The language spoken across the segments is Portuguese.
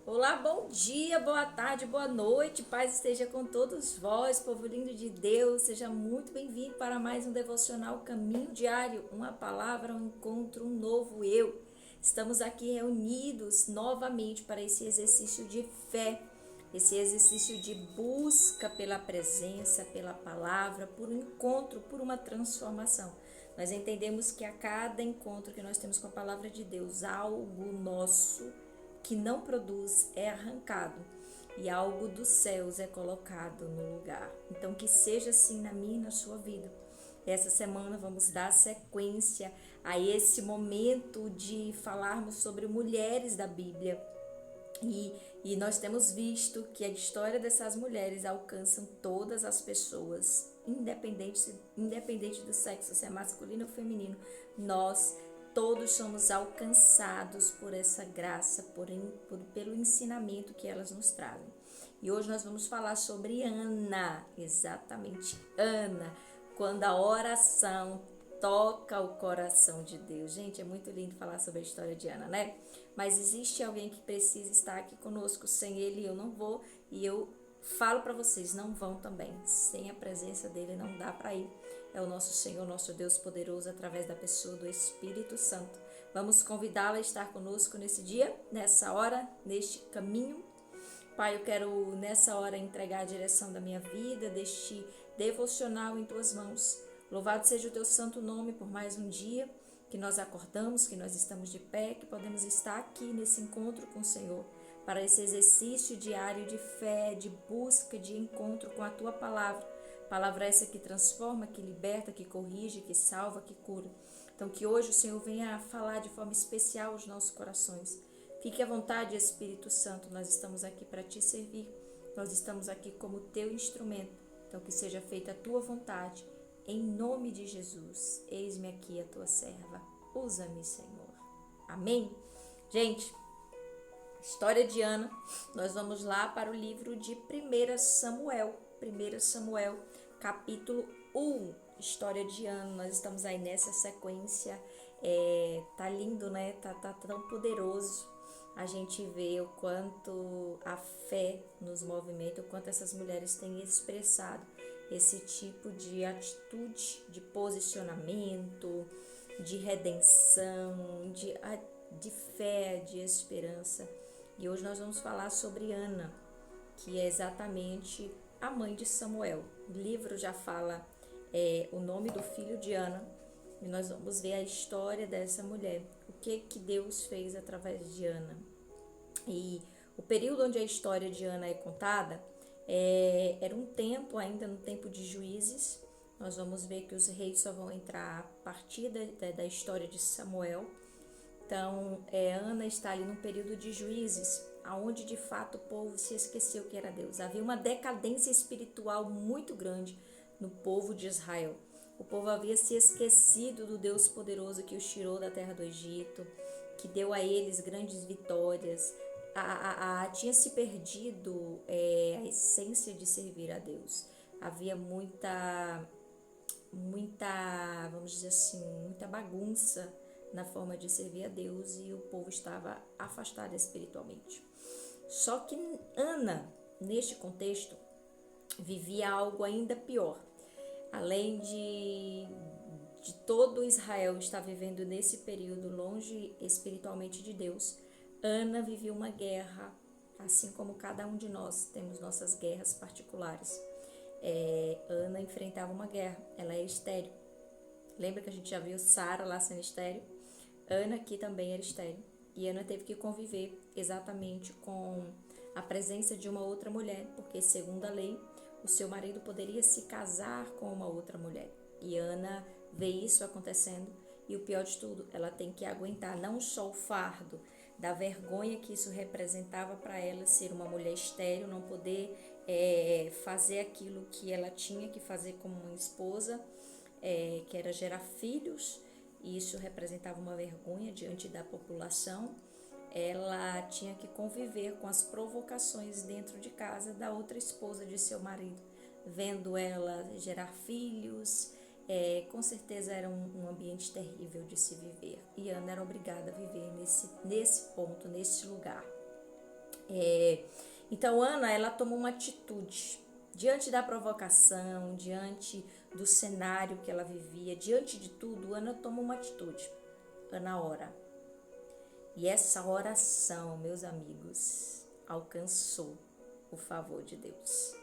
Olá, bom dia, boa tarde, boa noite, paz esteja com todos vós, povo lindo de Deus, seja muito bem-vindo para mais um devocional Caminho Diário, uma palavra, um encontro, um novo eu. Estamos aqui reunidos novamente para esse exercício de fé, esse exercício de busca pela presença, pela palavra, por um encontro, por uma transformação. Nós entendemos que a cada encontro que nós temos com a palavra de Deus, algo nosso que não produz é arrancado e algo dos céus é colocado no lugar. Então, que seja assim na minha e na sua vida. Essa semana vamos dar sequência a esse momento de falarmos sobre mulheres da Bíblia. E nós temos visto que a história dessas mulheres alcançam todas as pessoas, independente do sexo, se é masculino ou feminino. Nós todos somos alcançados por essa graça, pelo ensinamento que elas nos trazem. E hoje nós vamos falar sobre Ana, exatamente Ana, quando a oração toca o coração de Deus. Gente, é muito lindo falar sobre a história de Ana, né? Mas existe alguém que precisa estar aqui conosco. Sem ele eu não vou, e eu falo para vocês, não vão também. Sem a presença dele não dá para ir. É o nosso Senhor, nosso Deus poderoso, através da pessoa do Espírito Santo. Vamos convidá-la a estar conosco nesse dia, nessa hora, neste caminho. Pai, eu quero nessa hora entregar a direção da minha vida, deste devocional em tuas mãos. Louvado seja o teu santo nome por mais um dia que nós acordamos, que nós estamos de pé, que podemos estar aqui nesse encontro com o Senhor, para esse exercício diário de fé, de busca, de encontro com a tua palavra. Palavra essa que transforma, que liberta, que corrige, que salva, que cura. Então que hoje o Senhor venha falar de forma especial aos nossos corações. Fique à vontade, Espírito Santo, nós estamos aqui para te servir. Nós estamos aqui como teu instrumento. Então que seja feita a tua vontade. Em nome de Jesus, eis-me aqui a tua serva, usa-me, Senhor. Amém? Gente, história de Ana, nós vamos lá para o livro de 1 Samuel. 1 Samuel, capítulo 1, história de Ana. Nós estamos aí nessa sequência, tá lindo, né? Tá tão poderoso. A gente vê o quanto a fé nos movimenta, o quanto essas mulheres têm expressado esse tipo de atitude, de posicionamento, de redenção, de fé, de esperança. E hoje nós vamos falar sobre Ana, que é exatamente a mãe de Samuel. O livro já fala o nome do filho de Ana, e nós vamos ver a história dessa mulher, o que Deus fez através de Ana. E o período onde a história de Ana é contada era um tempo, ainda no tempo de Juízes. Nós vamos ver que os reis só vão entrar a partir da história de Samuel. Então, Ana está ali no período de Juízes, aonde de fato o povo se esqueceu que era Deus. Havia uma decadência espiritual muito grande no povo de Israel. O povo havia se esquecido do Deus poderoso que os tirou da terra do Egito, que deu a eles grandes vitórias. Tinha se perdido a essência de servir a Deus. Havia vamos dizer assim, muita bagunça na forma de servir a Deus, e o povo estava afastado espiritualmente. Só que Ana, neste contexto, vivia algo ainda pior. Além de todo Israel estar vivendo nesse período longe espiritualmente de Deus, Ana vivia uma guerra, assim como cada um de nós temos nossas guerras particulares. Ana enfrentava uma guerra, ela é estéril. Lembra que a gente já viu Sara lá sendo estéril? Ana aqui também era estéril. E Ana teve que conviver exatamente com a presença de uma outra mulher, porque segundo a lei, o seu marido poderia se casar com uma outra mulher. E Ana vê isso acontecendo, e o pior de tudo, ela tem que aguentar não só o fardo da vergonha que isso representava para ela, ser uma mulher estéril, não poder fazer aquilo que ela tinha que fazer como uma esposa, que era gerar filhos, e isso representava uma vergonha diante da população. Ela tinha que conviver com as provocações dentro de casa da outra esposa de seu marido, vendo ela gerar filhos. Com certeza era um ambiente terrível de se viver, e Ana era obrigada a viver nesse ponto, nesse lugar. Então Ana, ela tomou uma atitude diante da provocação, diante do cenário que ela vivia, diante de tudo. Ana tomou uma atitude. Ana ora. E essa oração, meus amigos, alcançou o favor de Deus.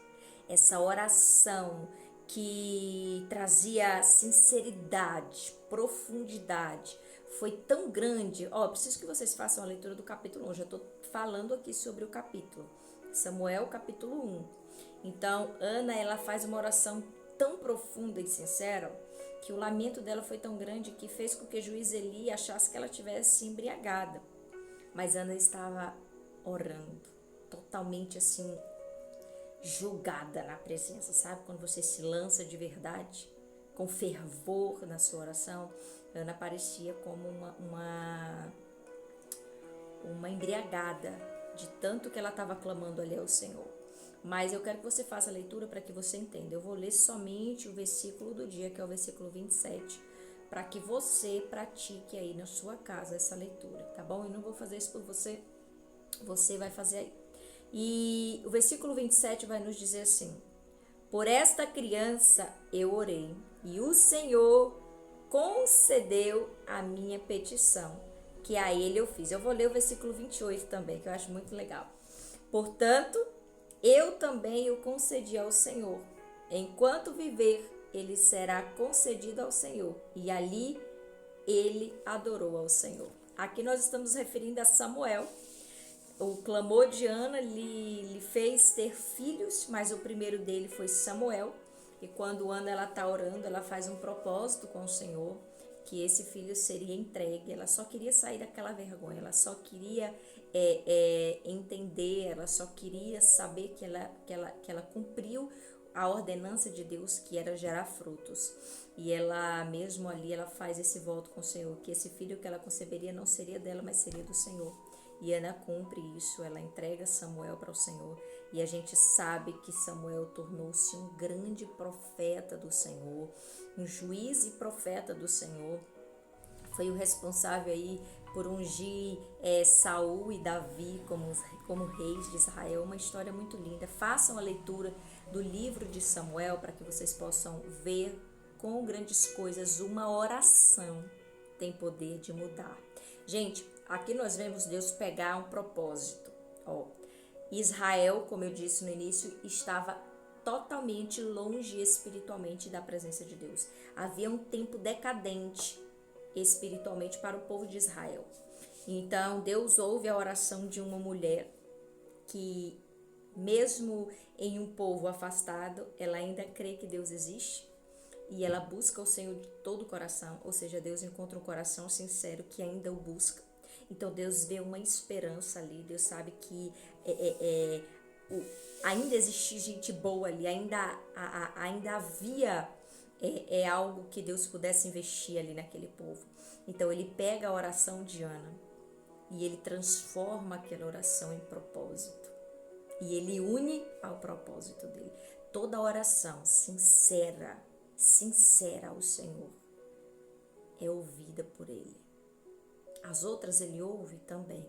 Essa oração que trazia sinceridade, profundidade, foi tão grande. Preciso que vocês façam a leitura do capítulo 1. Eu já estou falando aqui sobre o capítulo. Samuel, capítulo 1. Então, Ana, ela faz uma oração tão profunda e sincera que o lamento dela foi tão grande que fez com que o juiz Eli achasse que ela tivesse embriagada. Mas Ana estava orando, totalmente assim, jogada na presença, sabe? Quando você se lança de verdade, com fervor na sua oração. Ana parecia como uma embriagada de tanto que ela estava clamando ali ao Senhor. Mas eu quero que você faça a leitura para que você entenda. Eu vou ler somente o versículo do dia, que é o versículo 27, para que você pratique aí na sua casa essa leitura, tá bom? Eu não vou fazer isso por você, você vai fazer aí. E o versículo 27 vai nos dizer assim: por esta criança eu orei, e o Senhor concedeu a minha petição, que a ele eu fiz. Eu vou ler o versículo 28 também, que eu acho muito legal. Portanto, eu também o concedi ao Senhor. Enquanto viver, ele será concedido ao Senhor. E ali ele adorou ao Senhor. Aqui nós estamos referindo a Samuel. O clamor de Ana lhe fez ter filhos, mas o primeiro dele foi Samuel. E quando Ana está orando, ela faz um propósito com o Senhor, que esse filho seria entregue. Ela só queria sair daquela vergonha, ela só queria entender, ela só queria saber que ela cumpriu a ordenança de Deus, que era gerar frutos. E ela mesmo ali, ela faz esse voto com o Senhor, que esse filho que ela conceberia não seria dela, mas seria do Senhor. E Ana cumpre isso, ela entrega Samuel para o Senhor. E a gente sabe que Samuel tornou-se um grande profeta do Senhor, um juiz e profeta do Senhor. Foi o responsável aí por ungir Saul e Davi como reis de Israel. Uma história muito linda. Façam a leitura do livro de Samuel para que vocês possam ver com grandes coisas. Uma oração tem poder de mudar. Gente, aqui nós vemos Deus pegar um propósito. Israel, como eu disse no início, estava totalmente longe espiritualmente da presença de Deus. Havia um tempo decadente espiritualmente para o povo de Israel. Então, Deus ouve a oração de uma mulher que, mesmo em um povo afastado, ela ainda crê que Deus existe e ela busca o Senhor de todo o coração, ou seja, Deus encontra um coração sincero que ainda o busca. Então, Deus vê uma esperança ali, Deus sabe que ainda existia gente boa ali, ainda havia algo que Deus pudesse investir ali naquele povo. Então ele pega a oração de Ana e ele transforma aquela oração em propósito. E ele une ao propósito dele. Toda oração sincera ao Senhor é ouvida por ele. As outras ele ouve também.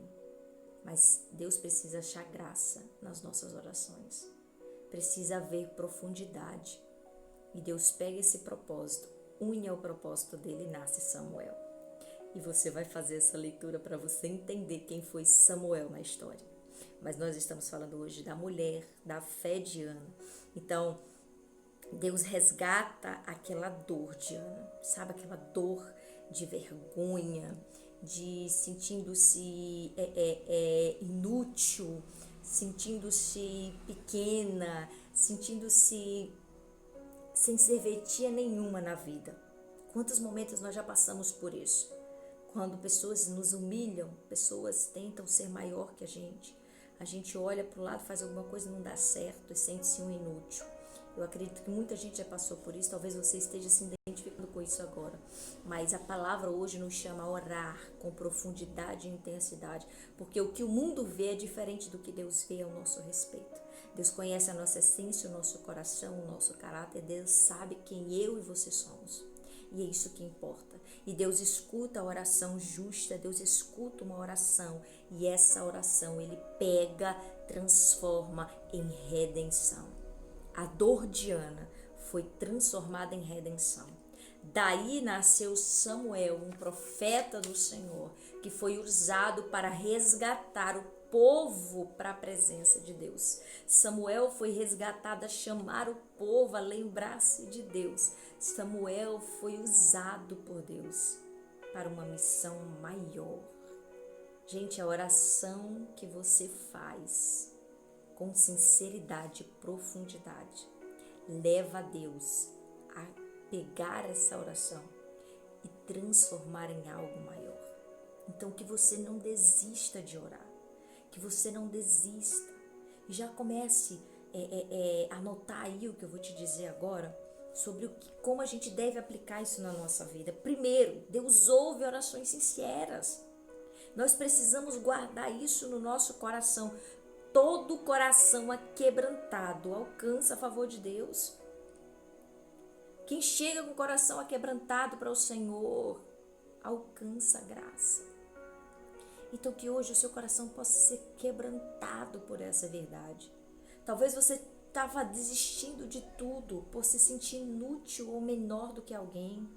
Mas Deus precisa achar graça nas nossas orações. Precisa haver profundidade. E Deus pega esse propósito, une ao propósito dele e nasce Samuel. E você vai fazer essa leitura para você entender quem foi Samuel na história. Mas nós estamos falando hoje da mulher, da fé de Ana. Então, Deus resgata aquela dor de Ana, sabe? Aquela dor de vergonha, de sentindo-se inútil, sentindo-se pequena, sentindo-se sem serventia nenhuma na vida. Quantos momentos nós já passamos por isso? Quando pessoas nos humilham, pessoas tentam ser maior que a gente olha para o lado, faz alguma coisa e não dá certo e sente-se um inútil. Eu acredito que muita gente já passou por isso, talvez você esteja se identificando com isso agora. Mas a palavra hoje nos chama a orar com profundidade e intensidade, porque o que o mundo vê é diferente do que Deus vê ao nosso respeito. Deus conhece a nossa essência, o nosso coração, o nosso caráter. Deus sabe quem eu e você somos. E é isso que importa. E Deus escuta a oração justa, Deus escuta uma oração. E essa oração Ele pega, transforma em redenção. A dor de Ana foi transformada em redenção. Daí nasceu Samuel, um profeta do Senhor, que foi usado para resgatar o povo para a presença de Deus. Samuel foi resgatado a chamar o povo a lembrar-se de Deus. Samuel foi usado por Deus para uma missão maior. Gente, a oração que você faz com sinceridade e profundidade leva a Deus a pegar essa oração e transformar em algo maior. Então que você não desista de orar, que você não desista e já comece a anotar aí o que eu vou te dizer agora sobre como a gente deve aplicar isso na nossa vida. Primeiro, Deus ouve orações sinceras. Nós precisamos guardar isso no nosso coração. Todo coração aquebrantado alcança a favor de Deus. Quem chega com o coração aquebrantado para o Senhor, alcança a graça. Então que hoje o seu coração possa ser quebrantado por essa verdade. Talvez você estava desistindo de tudo por se sentir inútil ou menor do que alguém.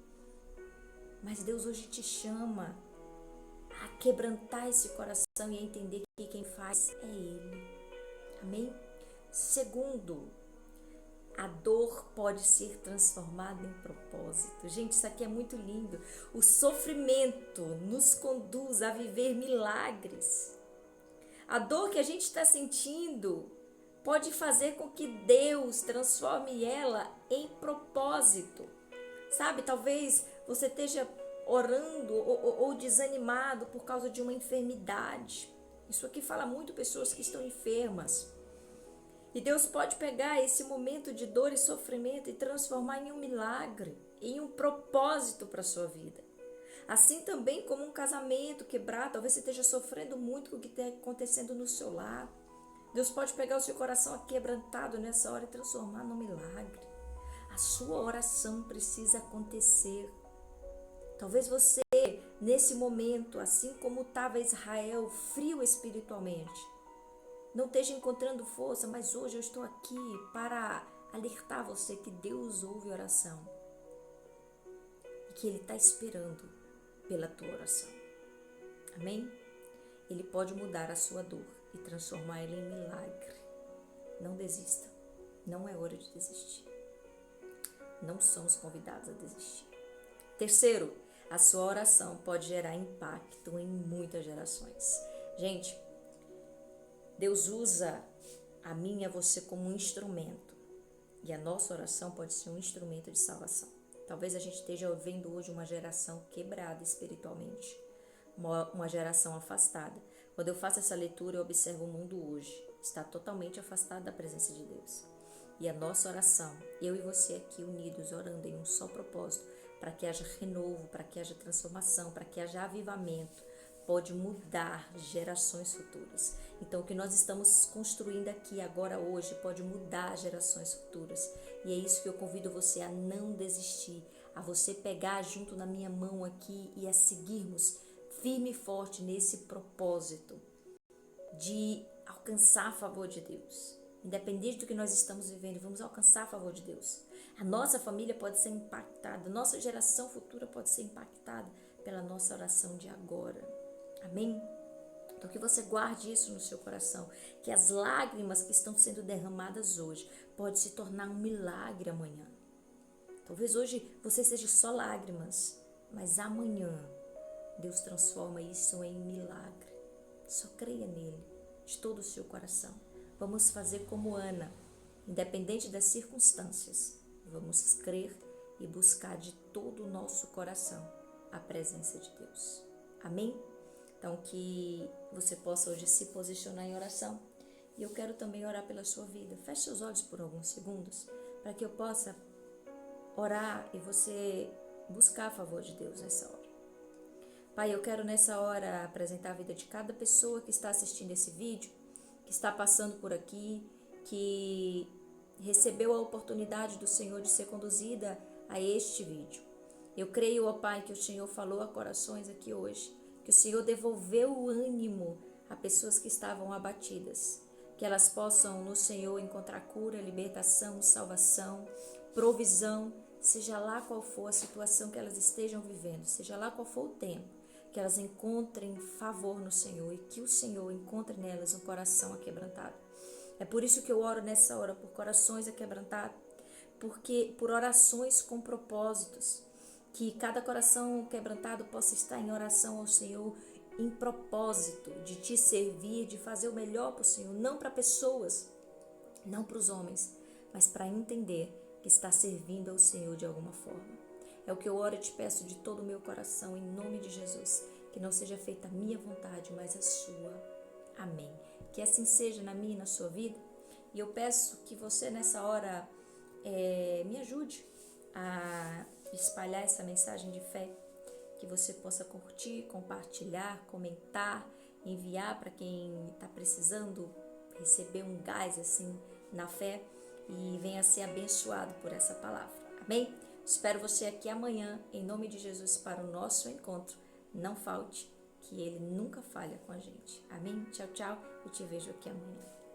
Mas Deus hoje te chama a quebrantar esse coração e a entender que quem faz é Ele. Amém? Segundo, a dor pode ser transformada em propósito. Gente, isso aqui é muito lindo. O sofrimento nos conduz a viver milagres. A dor que a gente está sentindo pode fazer com que Deus transforme ela em propósito. Sabe, talvez você esteja orando ou desanimado por causa de uma enfermidade. Isso aqui fala muito pessoas que estão enfermas. E Deus pode pegar esse momento de dor e sofrimento e transformar em um milagre, em um propósito para a sua vida. Assim também como um casamento quebrado, talvez você esteja sofrendo muito com o que está acontecendo no seu lar. Deus pode pegar o seu coração aquebrantado nessa hora e transformar num milagre. A sua oração precisa acontecer. Talvez você, nesse momento, assim como estava Israel, frio espiritualmente, não esteja encontrando força, mas hoje eu estou aqui para alertar você que Deus ouve oração e que Ele está esperando pela tua oração. Amém? Ele pode mudar a sua dor e transformar ela em milagre. Não desista. Não é hora de desistir. Não somos convidados a desistir. Terceiro, a sua oração pode gerar impacto em muitas gerações. Gente, Deus usa a mim e a você como um instrumento. E a nossa oração pode ser um instrumento de salvação. Talvez a gente esteja vendo hoje uma geração quebrada espiritualmente. Uma geração afastada. Quando eu faço essa leitura, eu observo o mundo hoje. Está totalmente afastado da presença de Deus. E a nossa oração, eu e você aqui unidos, orando em um só propósito, para que haja renovo, para que haja transformação, para que haja avivamento, pode mudar gerações futuras. Então, o que nós estamos construindo aqui agora, hoje, pode mudar gerações futuras. E é isso que eu convido você a não desistir, a você pegar junto na minha mão aqui e a seguirmos firme e forte nesse propósito de alcançar a favor de Deus. Independente do que nós estamos vivendo, vamos alcançar a favor de Deus. A nossa família pode ser impactada, a nossa geração futura pode ser impactada pela nossa oração de agora. Amém? Então que você guarde isso no seu coração, que as lágrimas que estão sendo derramadas hoje pode se tornar um milagre amanhã. Talvez hoje você seja só lágrimas, mas amanhã Deus transforma isso em milagre. Só creia nele, de todo o seu coração. Vamos fazer como Ana, independente das circunstâncias. Vamos crer e buscar de todo o nosso coração a presença de Deus. Amém? Então que você possa hoje se posicionar em oração. E eu quero também orar pela sua vida. Feche seus olhos por alguns segundos, para que eu possa orar e você buscar a favor de Deus nessa hora. Pai, eu quero nessa hora apresentar a vida de cada pessoa que está assistindo esse vídeo, que está passando por aqui, que recebeu a oportunidade do Senhor de ser conduzida a este vídeo. Eu creio, ó Pai, que o Senhor falou a corações aqui hoje, que o Senhor devolveu o ânimo a pessoas que estavam abatidas, que elas possam no Senhor encontrar cura, libertação, salvação, provisão, seja lá qual for a situação que elas estejam vivendo, seja lá qual for o tempo, que elas encontrem favor no Senhor e que o Senhor encontre nelas um coração aquebrantado. É por isso que eu oro nessa hora por corações aquebrantados, porque por orações com propósitos, que cada coração quebrantado possa estar em oração ao Senhor em propósito de te servir, de fazer o melhor para o Senhor, não para pessoas, não para os homens, mas para entender que está servindo ao Senhor de alguma forma. É o que eu oro e te peço de todo o meu coração, em nome de Jesus, que não seja feita a minha vontade, mas a sua. Amém. Que assim seja na minha e na sua vida. E eu peço que você nessa hora me ajude a espalhar essa mensagem de fé, que você possa curtir, compartilhar, comentar, enviar para quem está precisando receber um gás assim na fé e venha ser abençoado por essa palavra. Amém? Espero você aqui amanhã, em nome de Jesus, para o nosso encontro. Não falte, que Ele nunca falha com a gente. Amém? Tchau, tchau. Eu te vejo aqui amanhã.